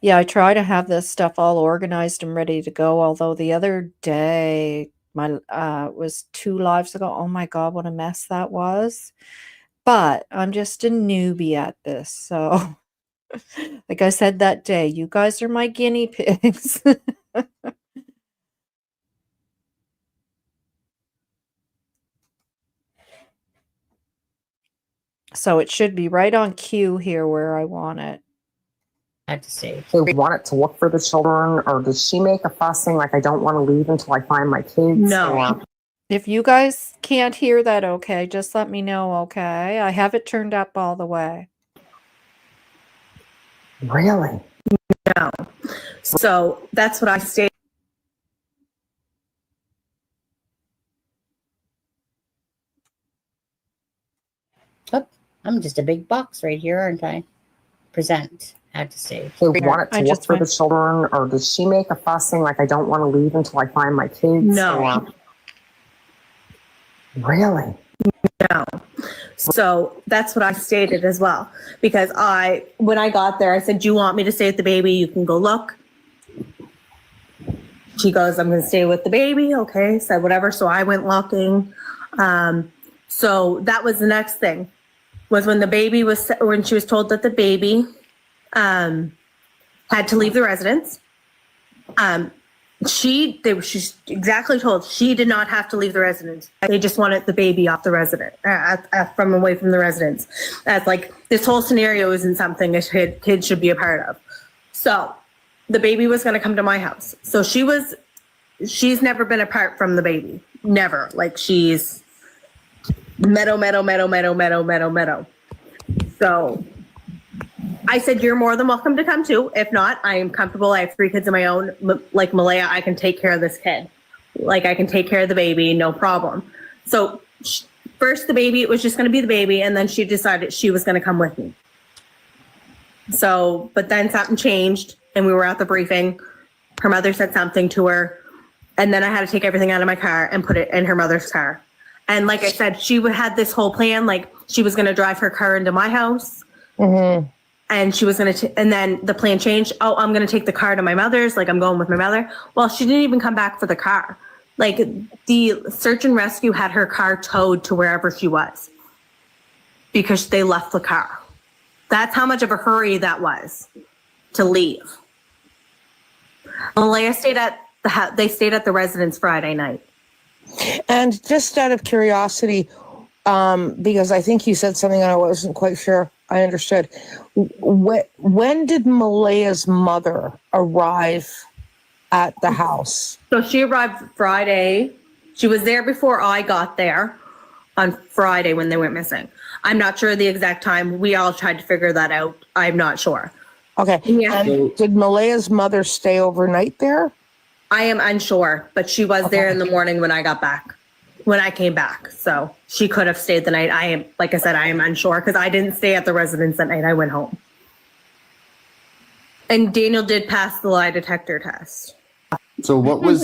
Speaker 1: Yeah, I try to have this stuff all organized and ready to go. Although the other day, my was 2 lives ago. Oh my God, what a mess that was. But I'm just a newbie at this. So like I said that day, you guys are my guinea pigs. So it should be right on cue here where I want it.
Speaker 3: I have to say,
Speaker 4: they wanted to look for the children, or did she make a fuss saying, like, I don't want to leave until I find my kids?
Speaker 3: No.
Speaker 4: Or...
Speaker 1: If you guys can't hear that, okay, just let me know, okay? I have it turned up all the way.
Speaker 4: Really?
Speaker 3: No. So that's what I stated. Oh, I'm just a big box right here, aren't I? Present. I have to say,
Speaker 4: they wanted to look for the children, or did she make a fuss saying, like, I don't want to leave until I find my kids?
Speaker 3: No.
Speaker 4: Or... Really?
Speaker 3: No. So that's what I stated as well. Because when I got there, I said, do you want me to stay with the baby? You can go look. She goes, I'm going to stay with the baby. Okay, said whatever. So I went looking. So that was the next thing, was when she was told that the baby had to leave the residence. She's exactly told she did not have to leave the residence. They just wanted the baby off the residence, from away from the residence. That's like, this whole scenario isn't something a kid should be a part of. So the baby was going to come to my house. So she's never been apart from the baby. Never. Like, she's meadow. So I said, you're more than welcome to come too. If not, I am comfortable. I have 3 kids of my own. Like Malaya, I can take care of this kid. Like, I can take care of the baby, no problem. So first the baby, it was just going to be the baby. And then she decided she was going to come with me. So, but then something changed and we were at the briefing. Her mother said something to her. And then I had to take everything out of my car and put it in her mother's car. And like I said, she had this whole plan. Like, she was going to drive her car into my house.
Speaker 4: Mm-hmm.
Speaker 3: And she was going to, and then the plan changed. Oh, I'm going to take the car to my mother's. Like, I'm going with my mother. Well, she didn't even come back for the car. Like, the search and rescue had her car towed to wherever she was because they left the car. That's how much of a hurry that was to leave. Malaya stayed at the residence Friday night.
Speaker 5: And just out of curiosity, because I think you said something and I wasn't quite sure I understood. When did Malaya's mother arrive at the house?
Speaker 3: So she arrived Friday. She was there before I got there on Friday when they went missing. I'm not sure the exact time. We all tried to figure that out. I'm not sure.
Speaker 5: Okay.
Speaker 3: Yeah.
Speaker 5: And did Malaya's mother stay overnight there?
Speaker 3: I am unsure, but she was there in the morning when I came back. So she could have stayed the night. Like I said, I am unsure because I didn't stay at the residence that night. I went home. And Daniel did pass the lie detector test.
Speaker 6: So what was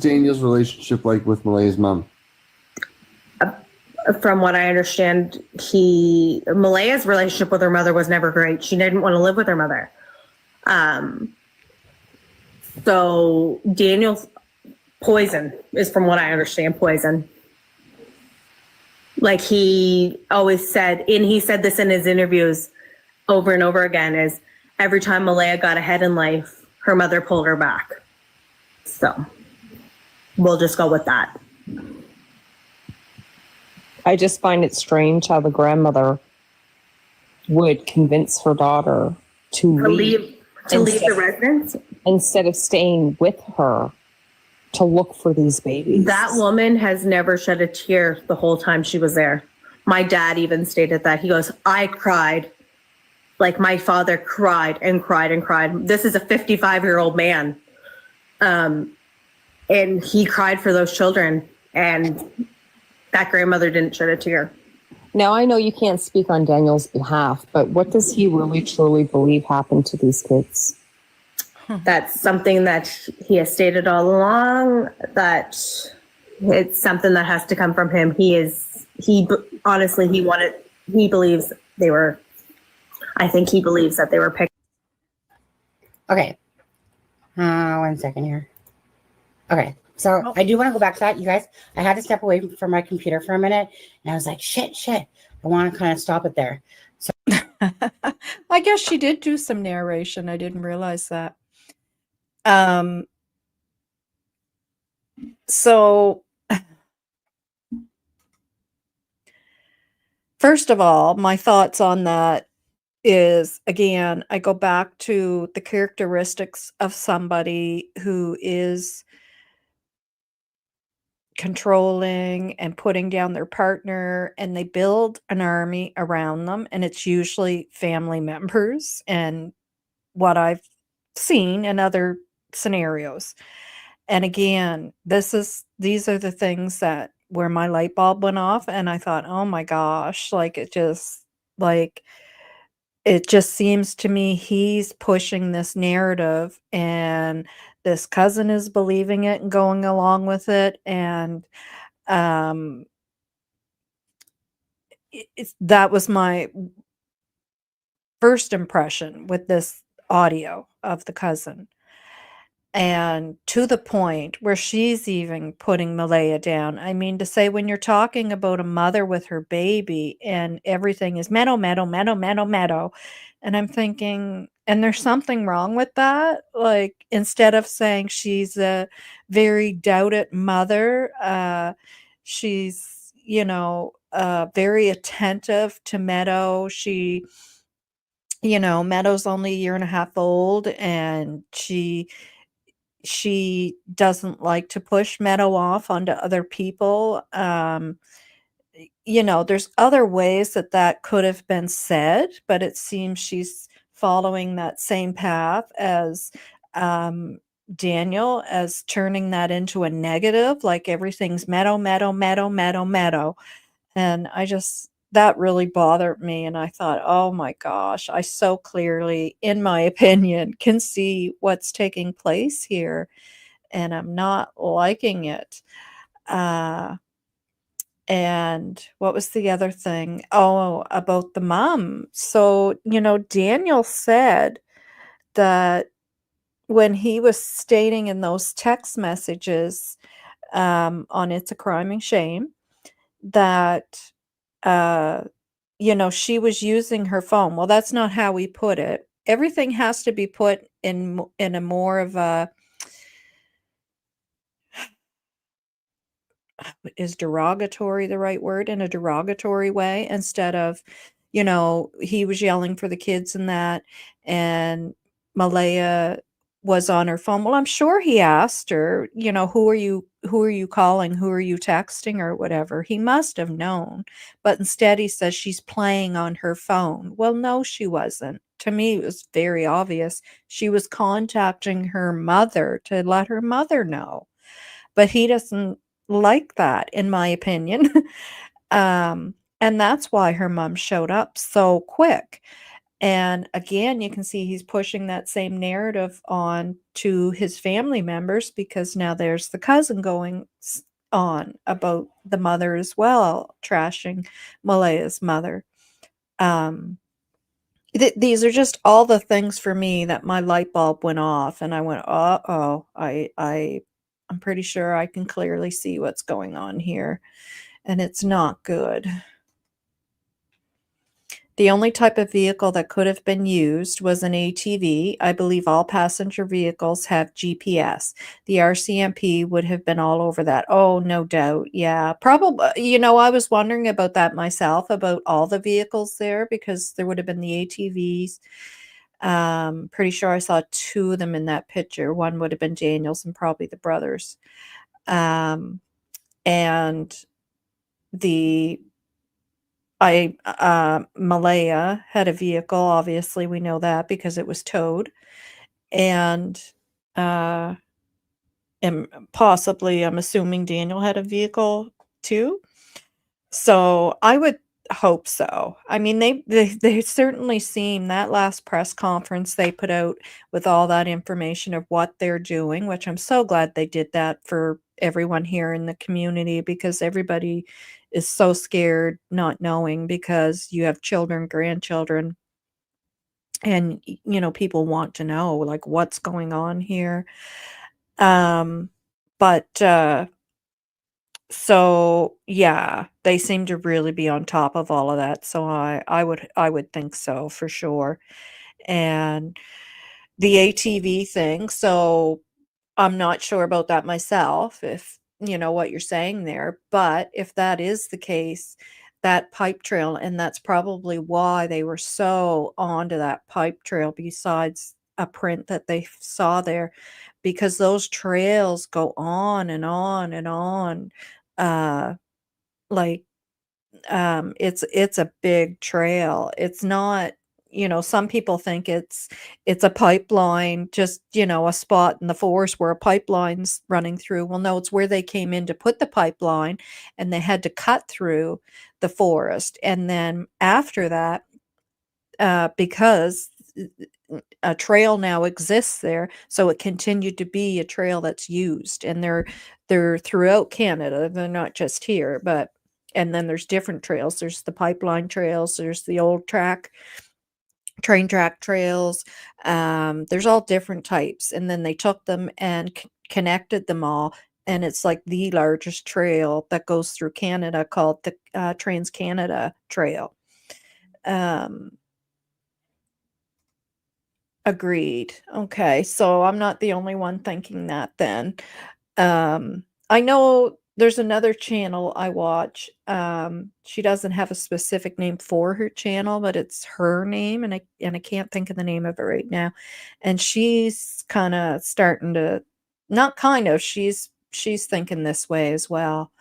Speaker 6: Daniel's relationship like with Malaya's mom?
Speaker 3: From what I understand, Malaya's relationship with her mother was never great. She didn't want to live with her mother. So Daniel's poison is, from what I understand, poison. Like he always said, and he said this in his interviews over and over again, is every time Malaya got ahead in life, her mother pulled her back. So we'll just go with that.
Speaker 4: I just find it strange how the grandmother would convince her daughter to leave
Speaker 3: the residence.
Speaker 4: instead of staying with her to look for these babies.
Speaker 3: That woman has never shed a tear the whole time she was there. My dad even stated that. He goes, I cried. Like my father cried and cried and cried. This is a 55-year-old man. And he cried for those children. And that grandmother didn't shed a tear.
Speaker 4: Now, I know you can't speak on Daniel's behalf, but what does he really truly believe happened to these kids?
Speaker 3: That's something that he has stated all along, that it's something that has to come from him. He believes they were, I think he believes that they were picked.
Speaker 7: Okay. 1 second here. Okay. So I do want to go back to that, you guys. I had to step away from my computer for a minute, and I was like, shit. I want to kind of stop it there. So
Speaker 1: I guess she did do some narration. I didn't realize that. So first of all, my thoughts on that is, again, I go back to the characteristics of somebody who is controlling and putting down their partner, and they build an army around them, and it's usually family members, and what I've seen in other scenarios. And again, these are the things that where my light bulb went off, and I thought, oh my gosh, it just seems to me he's pushing this narrative, and this cousin is believing it and going along with it. And that was my first impression with this audio of the cousin. And to the point where she's even putting Malaya down. I mean, to say when you're talking about a mother with her baby and everything is meadow. And I'm thinking, and there's something wrong with that. Like, instead of saying she's a very doubted mother, she's, very attentive to Meadow. Meadow's only a year and a half old, and she doesn't like to push Meadow off onto other people. There's other ways that could have been said, but it seems she's following that same path as Daniel, as turning that into a negative, like everything's Meadow. And that really bothered me. And I thought, oh my gosh, I so clearly, in my opinion, can see what's taking place here. And I'm not liking it. And what was the other thing? Oh, about the mom. So, Daniel said that when he was stating in those text messages on It's a Crime and Shame that, uh, she was using her phone. Well, that's not how we put it. Everything has to be put in a more of a, is derogatory the right word? In a derogatory way, instead of, he was yelling for the kids and that, and Malaya was on her phone. Well, I'm sure he asked her, who are you calling? Who are you texting or whatever? He must have known. But instead he says she's playing on her phone. Well, no, she wasn't. To me, it was very obvious. She was contacting her mother to let her mother know. But he doesn't like that, in my opinion. And that's why her mom showed up so quick. And again, you can see he's pushing that same narrative on to his family members, because now there's the cousin going on about the mother as well, trashing Malaya's mother. Um, these are just all the things for me that my light bulb went off, and I went, "Uh-oh, I'm pretty sure I can clearly see what's going on here, and it's not good." The only type of vehicle that could have been used was an ATV. I believe all passenger vehicles have GPS. The RCMP would have been all over that. Oh, no doubt. Yeah, probably. I was wondering about that myself, about all the vehicles there, because there would have been the ATVs. Pretty sure I saw two of them in that picture. One would have been Daniel's and probably the brothers. And the Malaya had a vehicle. Obviously, we know that because it was towed. And and possibly, I'm assuming Daniel had a vehicle too. So I would hope so. I mean, they certainly seem, that last press conference they put out with all that information of what they're doing, which I'm so glad they did that for everyone here in the community, because everybody is so scared not knowing, because you have children, grandchildren, and people want to know, like, what's going on here. But so, yeah, they seem to really be on top of all of that, so I would think so for sure. And the ATV thing, so I'm not sure about that myself, if what you're saying there, but if that is the case, that pipe trail, and that's probably why they were so onto that pipe trail, besides a print that they saw there, because those trails go on and on and on. uh like it's a big trail. It's not, some people think it's a pipeline, just, a spot in the forest where a pipeline's running through. Well, no, it's where they came in to put the pipeline, and they had to cut through the forest. And then after that, because a trail now exists there, so it continued to be a trail that's used, and they're throughout Canada. They're not just here, but and then there's different trails. There's the pipeline trails, there's the old train track trails. There's all different types, and then they took them and connected them all, and it's like the largest trail that goes through Canada, called the Trans-Canada Trail. Um, Agreed. Okay, so I'm not the only one thinking that then. I know there's another channel I watch. She doesn't have a specific name for her channel, but it's her name, and I can't think of the name of it right now. And she's kind of starting to, not kind of, she's thinking this way as well.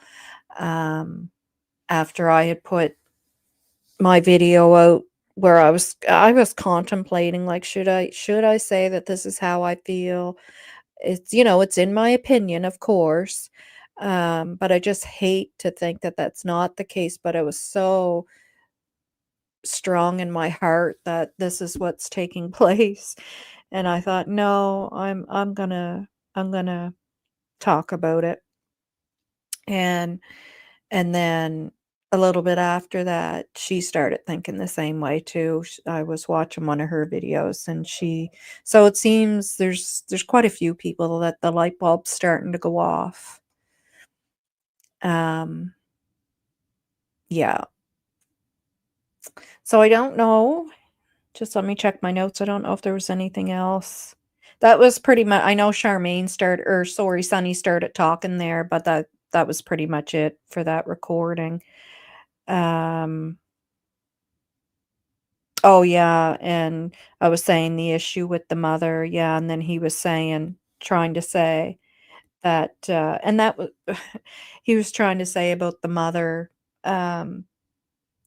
Speaker 1: After I had put my video out, where I was contemplating, like, should I say that this is how I feel? It's in my opinion, of course. But I just hate to think that that's not the case, but I was so strong in my heart that this is what's taking place. And I thought, no, I'm gonna talk about it. And and then a little bit after that, she started thinking the same way too. I was watching one of her videos, and so it seems there's quite a few people that the light bulb's starting to go off. Yeah. So I don't know. Just let me check my notes. I don't know if there was anything else. That was pretty much. I know Charmaine started, or sorry, Sunny started talking there, but that was pretty much it for that recording. Oh yeah, and I was saying the issue with the mother, yeah, and then he was trying to say that, and that was, he was trying to say about the mother, um,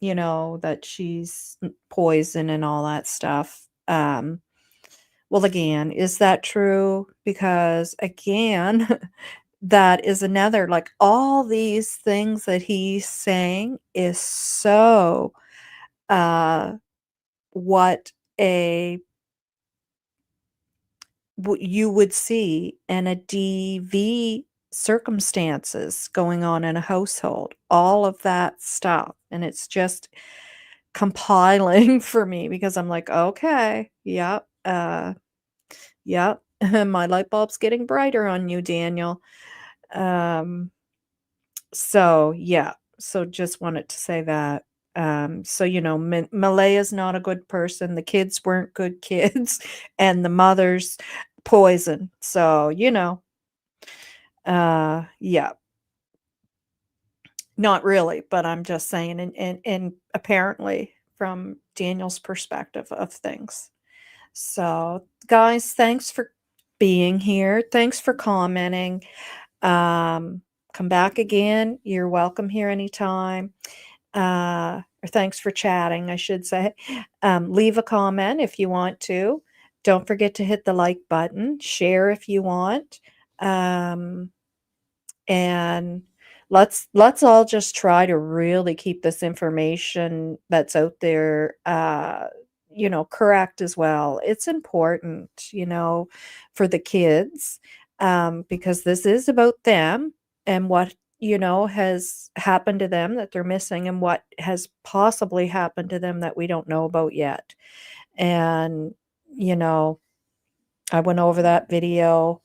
Speaker 1: that she's poison and all that stuff. Well, again, is that true? Because again, that is another, like, all these things that he's saying is so, uh, what a you would see in a DV circumstances going on in a household, all of that stuff. And it's just compiling for me because I'm like, okay, yep, yep, my light bulb's getting brighter on you, Daniel. Um, so yeah, so just wanted to say that. So Malaya's not a good person. The kids weren't good kids, and the mother's poison. So yeah, not really, but I'm just saying, and apparently from Daniel's perspective of things. So, guys, thanks for being here. Thanks for commenting. Um, Come back again. You're welcome here anytime. Or thanks for chatting, I should say. Leave a comment if you want to. Don't forget to hit the like button. Share if you want. And let's all just try to really keep this information that's out there, correct as well. It's important, for the kids, because this is about them and what has happened to them that they're missing, and what has possibly happened to them that we don't know about yet. And you know I went over that video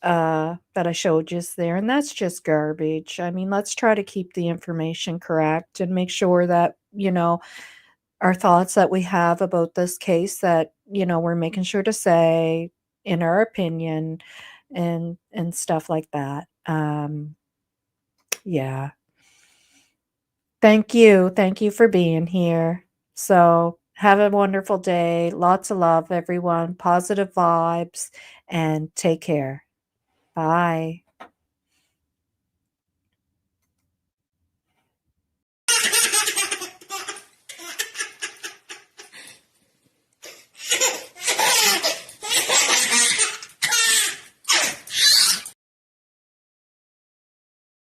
Speaker 1: that I showed just there, and that's just garbage. I mean, let's try to keep the information correct and make sure that, our thoughts that we have about this case, that, we're making sure to say in our opinion, and stuff like that. Yeah. Thank you. Thank you for being here. So have a wonderful day. Lots of love, everyone. Positive vibes, and take care. Bye.